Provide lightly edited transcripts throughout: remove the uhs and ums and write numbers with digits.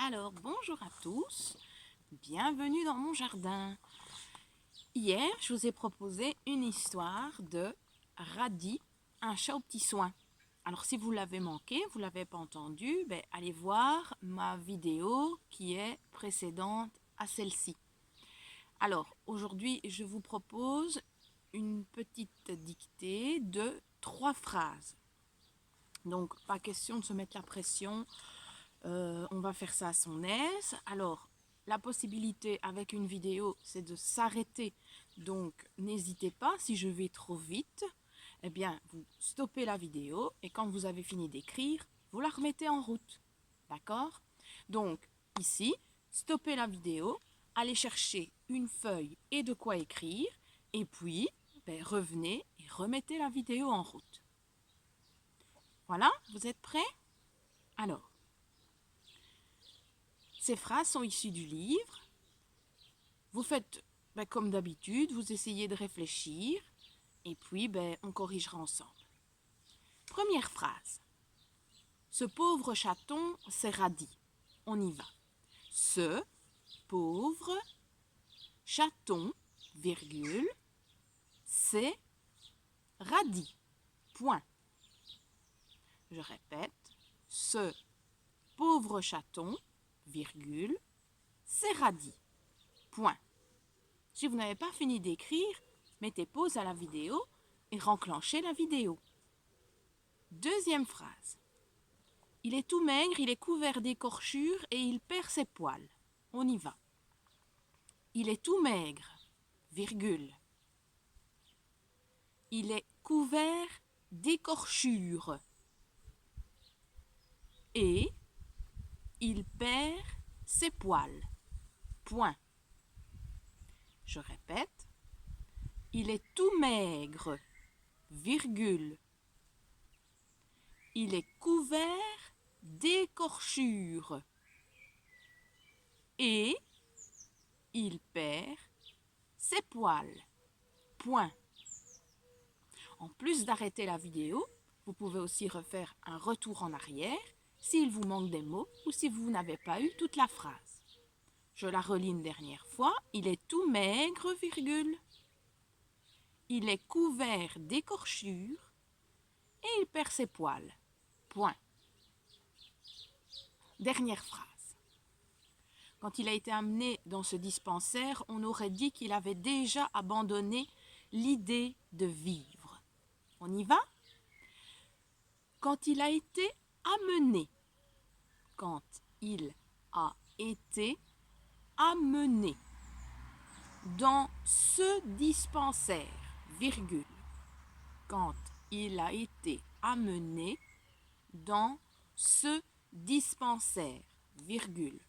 Alors, bonjour à tous, bienvenue dans mon jardin. Hier, je vous ai proposé une histoire de Radis, un chat aux petits soins. Alors, si vous l'avez manqué, vous ne l'avez pas entendu, allez voir ma vidéo qui est précédente à celle-ci. Alors, aujourd'hui, je vous propose une petite dictée de 3 phrases. Donc, pas question de se mettre la pression. On va faire ça à son aise. Alors, la possibilité avec une vidéo, c'est de s'arrêter. Donc, n'hésitez pas, si je vais trop vite, eh bien, vous stoppez la vidéo et quand vous avez fini d'écrire, vous la remettez en route. D'accord? Donc, ici, stoppez la vidéo, allez chercher une feuille et de quoi écrire, et puis, revenez et remettez la vidéo en route. Voilà, vous êtes prêts? Alors, ces phrases sont issues du livre. Vous faites comme d'habitude, vous essayez de réfléchir et puis on corrigera ensemble. Première phrase. Ce pauvre chaton s'est radis. On y va. Ce pauvre chaton, virgule, s'est radis. Point. Je répète. Ce pauvre chaton, virgule, s'est radis. Point. Si vous n'avez pas fini d'écrire, mettez pause à la vidéo et renclenchez la vidéo. Deuxième phrase. Il est tout maigre, il est couvert d'écorchures et il perd ses poils. On y va. Il est tout maigre, virgule. Il est couvert d'écorchures et il perd ses poils. Point. Je répète. Il est tout maigre, virgule. Il est couvert d'écorchures et il perd ses poils. Point. En plus d'arrêter la vidéo, vous pouvez aussi refaire un retour en arrière s'il vous manque des mots ou si vous n'avez pas eu toute la phrase. Je la relis une dernière fois. Il est tout maigre, virgule. Il est couvert d'écorchures et il perd ses poils. Point. Dernière phrase. Quand il a été amené dans ce dispensaire, on aurait dit qu'il avait déjà abandonné l'idée de vivre. On y va? Quand il a été amené. Quand il a été amené dans ce dispensaire, virgule. Quand il a été amené dans ce dispensaire, virgule.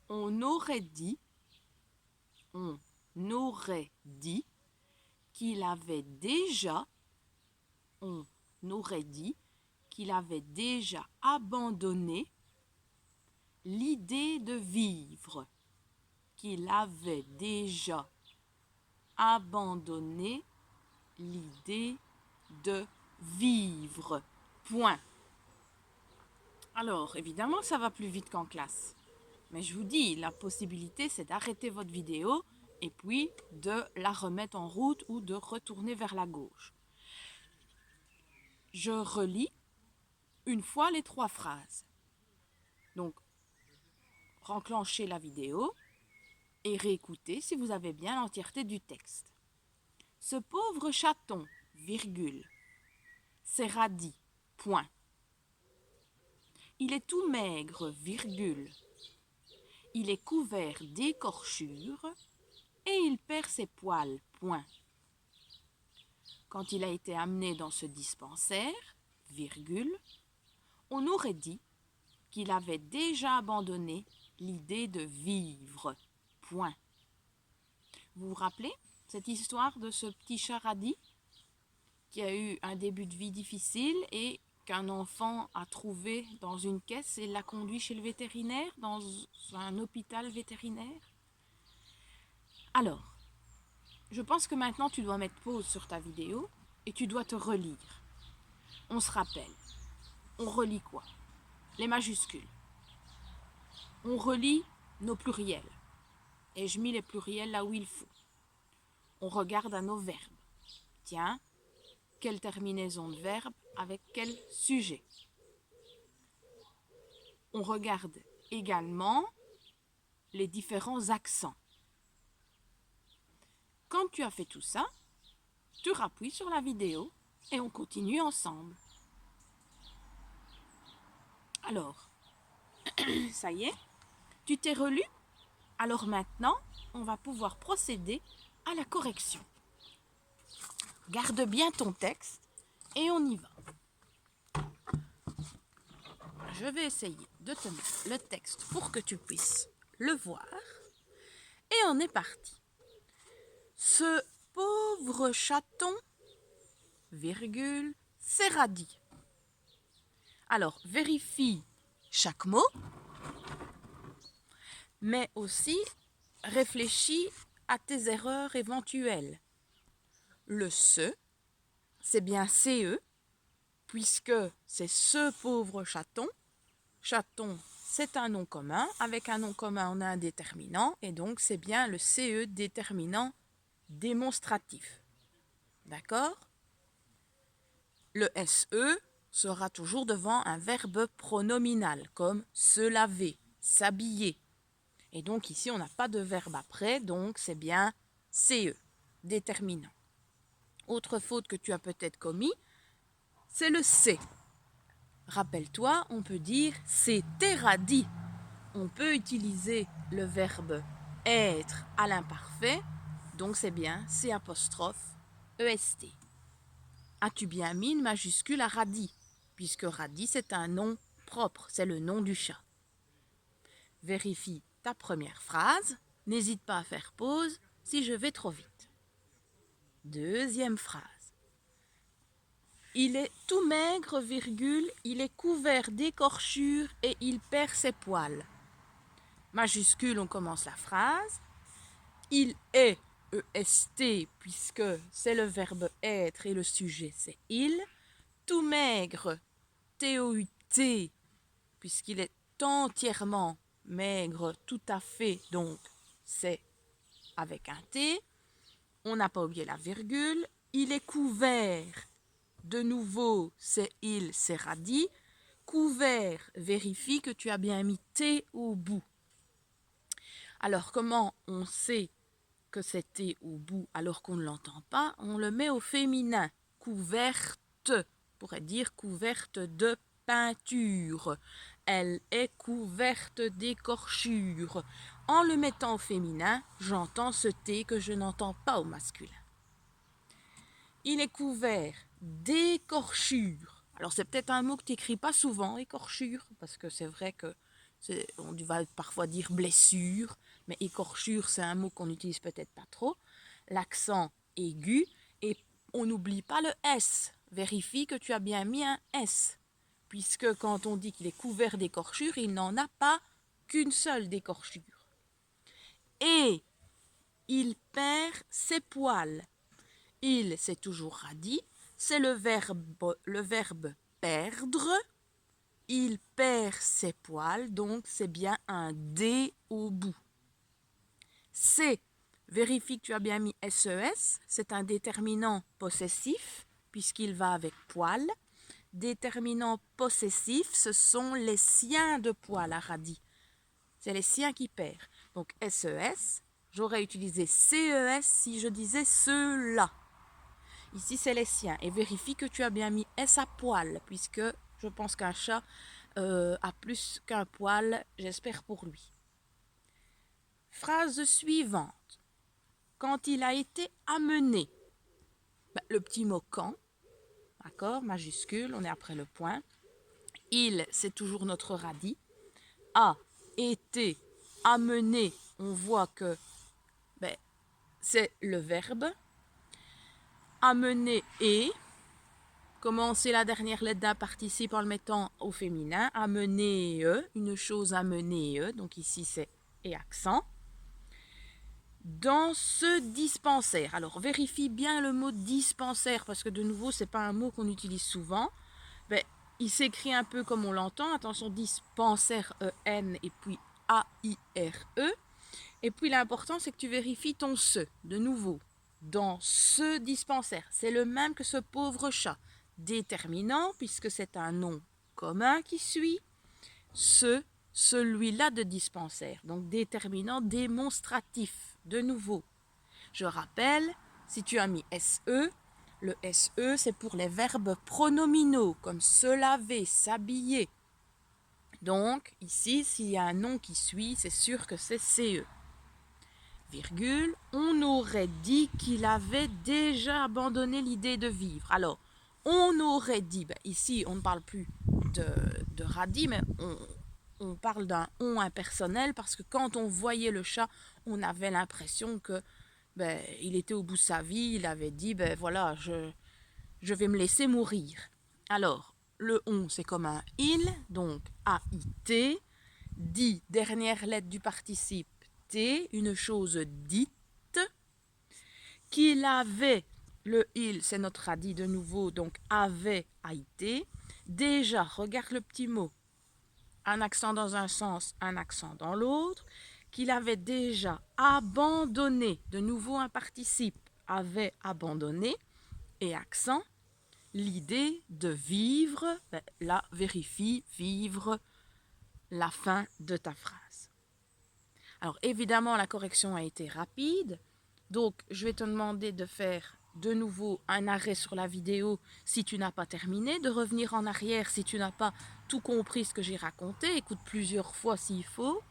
On aurait dit qu'il avait déjà abandonné l'idée de vivre. Qu'il avait déjà abandonné l'idée de vivre. Point. Alors, évidemment, ça va plus vite qu'en classe. Mais je vous dis, la possibilité, c'est d'arrêter votre vidéo et puis de la remettre en route ou de retourner vers la gauche. Je relis une fois les 3 phrases. Donc, renclenchez la vidéo et réécoutez si vous avez bien l'entièreté du texte. Ce pauvre chaton, virgule, s'est radis, point. Il est tout maigre, virgule. Il est couvert d'écorchures et il perd ses poils, point. Quand il a été amené dans ce dispensaire, virgule, on aurait dit qu'il avait déjà abandonné l'idée de vivre, point. Vous vous rappelez cette histoire de ce petit chat radis qui a eu un début de vie difficile et qu'un enfant a trouvé dans une caisse et l'a conduit chez le vétérinaire, dans un hôpital vétérinaire? Alors, je pense que maintenant tu dois mettre pause sur ta vidéo et tu dois te relire. On se rappelle. On relit quoi? Les majuscules. on relit nos pluriels. Et je mets les pluriels là où il faut. On regarde à nos verbes. Tiens, quelle terminaison de verbe avec quel sujet. On regarde également les différents accents. Quand tu as fait tout ça, tu rappuies sur la vidéo et on continue ensemble. Alors, ça y est, tu t'es relu? Alors maintenant, on va pouvoir procéder à la correction. Garde bien ton texte et on y va. Je vais essayer de te mettre le texte pour que tu puisses le voir. Et on est parti. Ce pauvre chaton, virgule, s'est radie. Alors, vérifie chaque mot, mais aussi réfléchis à tes erreurs éventuelles. Le ce, c'est bien CE, puisque c'est ce pauvre chaton. Chaton, c'est un nom commun. Avec un nom commun, on a un déterminant, et donc c'est bien le CE, déterminant démonstratif. D'accord? Le SE sera toujours devant un verbe pronominal, comme se laver, s'habiller. Et donc ici, on n'a pas de verbe après, donc c'est bien CE, déterminant. Autre faute que tu as peut-être commis, c'est le C. Rappelle-toi, on peut dire « c'était radis ». On peut utiliser le verbe « être » à l'imparfait, donc c'est bien C apostrophe EST. As-tu bien mis une majuscule à radis, puisque radis c'est un nom propre, c'est le nom du chat. Vérifie ta première phrase, n'hésite pas à faire pause si je vais trop vite. Deuxième phrase. Il est tout maigre, virgule, il est couvert d'écorchures et il perd ses poils. Majuscule, on commence la phrase. Il est, EST, puisque c'est le verbe être et le sujet c'est il. Tout maigre, TOUT, puisqu'il est entièrement maigre, tout à fait, donc c'est avec un T. On n'a pas oublié la virgule. Il est couvert. De nouveau, c'est il, c'est radis. Couvert, vérifie que tu as bien mis T au bout. Alors, comment on sait que c'est T au bout alors qu'on ne l'entend pas? On le met au féminin. Couverte, on pourrait dire couverte de peinture. Elle est couverte d'écorchures. En le mettant au féminin, j'entends ce T que je n'entends pas au masculin. Il est couvert d'écorchures. Alors c'est peut-être un mot que tu n'écris pas souvent, écorchure, parce que c'est vrai que on va parfois dire blessure, mais écorchure c'est un mot qu'on n'utilise peut-être pas trop. L'accent aigu et on n'oublie pas le S. Vérifie que tu as bien mis un S, puisque quand on dit qu'il est couvert d'écorchures, il n'en a pas qu'une seule d'écorchure. Et il perd ses poils. Il, c'est toujours radis, c'est le verbe perdre. Il perd ses poils, donc c'est bien un D au bout. C, vérifie que tu as bien mis SES, c'est un déterminant possessif, puisqu'il va avec poil. Déterminant possessif, ce sont les siens de poil à radis. C'est les siens qui perdent. Donc SES, j'aurais utilisé CES si je disais ceux-là. Ici, c'est les siens. Et vérifie que tu as bien mis S à poil, puisque je pense qu'un chat a plus qu'un poil, j'espère pour lui. Phrase suivante. Quand il a été amené. Le petit mot quand, d'accord, majuscule, on est après le point. Il, c'est toujours notre radis. A été amené, on voit que c'est le verbe. Amener et, commencer la dernière lettre d'un participe en le mettant au féminin. Amener, une chose amener, donc ici c'est et accent. Dans ce dispensaire, alors vérifie bien le mot dispensaire parce que de nouveau c'est pas un mot qu'on utilise souvent. Il s'écrit un peu comme on l'entend, attention dispensaire, EN et puis A-I-R-E. Et puis l'important, c'est que tu vérifies ton ce, de nouveau, dans ce dispensaire. C'est le même que ce pauvre chat. Déterminant, puisque c'est un nom commun qui suit, celui-là de dispensaire. Donc déterminant démonstratif, de nouveau. Je rappelle, si tu as mis SE, le SE c'est pour les verbes pronominaux, comme se laver, s'habiller. Donc ici, s'il y a un nom qui suit, c'est sûr que c'est CE. Virgule, on aurait dit qu'il avait déjà abandonné l'idée de vivre. Alors, on aurait dit, ben ici on ne parle plus de radis, mais on parle d'un on impersonnel parce que quand on voyait le chat, on avait l'impression que ben, il était au bout de sa vie, il avait dit, ben voilà, je vais me laisser mourir. Alors, le on, c'est comme un il, donc A-I-T, dit, dernière lettre du participe, T, une chose dite, qu'il avait, le il, c'est notre radis de nouveau, donc avait, A-I-T, déjà, regarde le petit mot, un accent dans un sens, un accent dans l'autre, qu'il avait déjà abandonné, de nouveau un participe, avait abandonné, et accent, l'idée de vivre, ben, là, vérifie, vivre, la fin de ta phrase. Alors évidemment, la correction a été rapide, donc je vais te demander de faire de nouveau un arrêt sur la vidéo si tu n'as pas terminé, de revenir en arrière si tu n'as pas tout compris ce que j'ai raconté, écoute plusieurs fois s'il faut.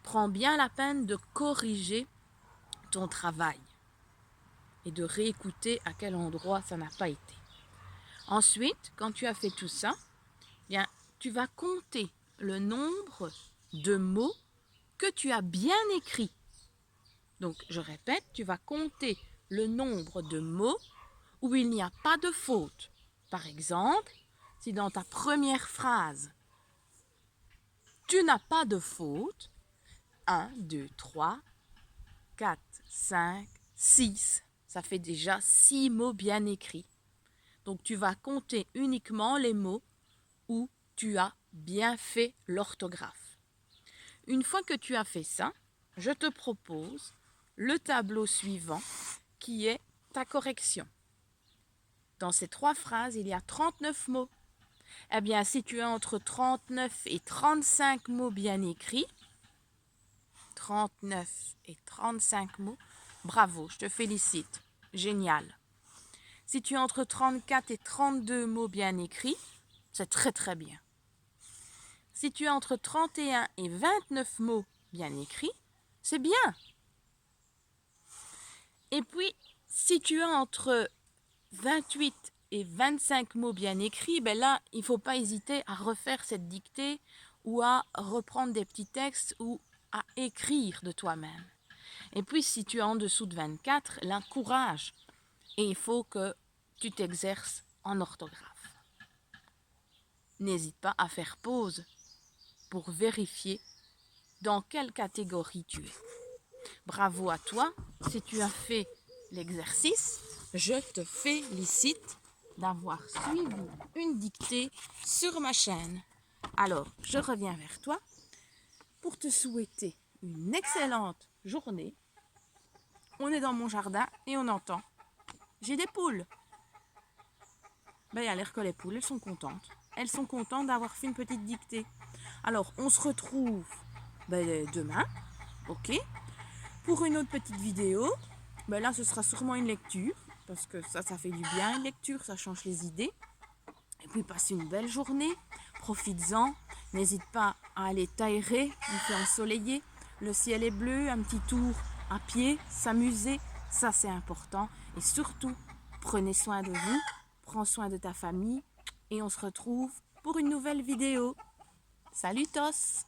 Prends bien la peine de corriger ton travail et de réécouter à quel endroit ça n'a pas été. Ensuite, quand tu as fait tout ça, bien, tu vas compter le nombre de mots que tu as bien écrits. Donc, je répète, tu vas compter le nombre de mots où il n'y a pas de faute. Par exemple, si dans ta première phrase, tu n'as pas de faute, 1, 2, 3, 4, 5, 6, ça fait déjà 6 mots bien écrits. Donc, tu vas compter uniquement les mots où tu as bien fait l'orthographe. Une fois que tu as fait ça, je te propose le tableau suivant qui est ta correction. Dans ces 3 phrases, il y a 39 mots. Eh bien, si tu as entre 39 et 35 mots bien écrits, 39 et 35 mots, bravo, je te félicite, génial. Si tu as entre 34 et 32 mots bien écrits, c'est très très bien. Si tu as entre 31 et 29 mots bien écrits, c'est bien. Et puis, si tu as entre 28 et 25 mots bien écrits, ben là, il ne faut pas hésiter à refaire cette dictée ou à reprendre des petits textes ou à écrire de toi-même. Et puis, si tu es en dessous de 24, là, courage. Et il faut que tu t'exerces en orthographe. N'hésite pas à faire pause pour vérifier dans quelle catégorie tu es. Bravo à toi, si tu as fait l'exercice, je te félicite d'avoir suivi une dictée sur ma chaîne. Alors, je reviens vers toi pour te souhaiter une excellente journée. On est dans mon jardin et on entend. J'ai des poules. Ben, il y a l'air que les poules, elles sont contentes. Elles sont contentes d'avoir fait une petite dictée. Alors, on se retrouve demain, ok, pour une autre petite vidéo. Ben là, ce sera sûrement une lecture, parce que ça fait du bien, une lecture, ça change les idées. Et puis, passe une belle journée, profites-en. N'hésite pas à aller t'aérer, il fait ensoleillé, le ciel est bleu, un petit tour à pied, s'amuser, ça c'est important. Et surtout, prenez soin de vous, prends soin de ta famille, et on se retrouve pour une nouvelle vidéo. Salut Tos!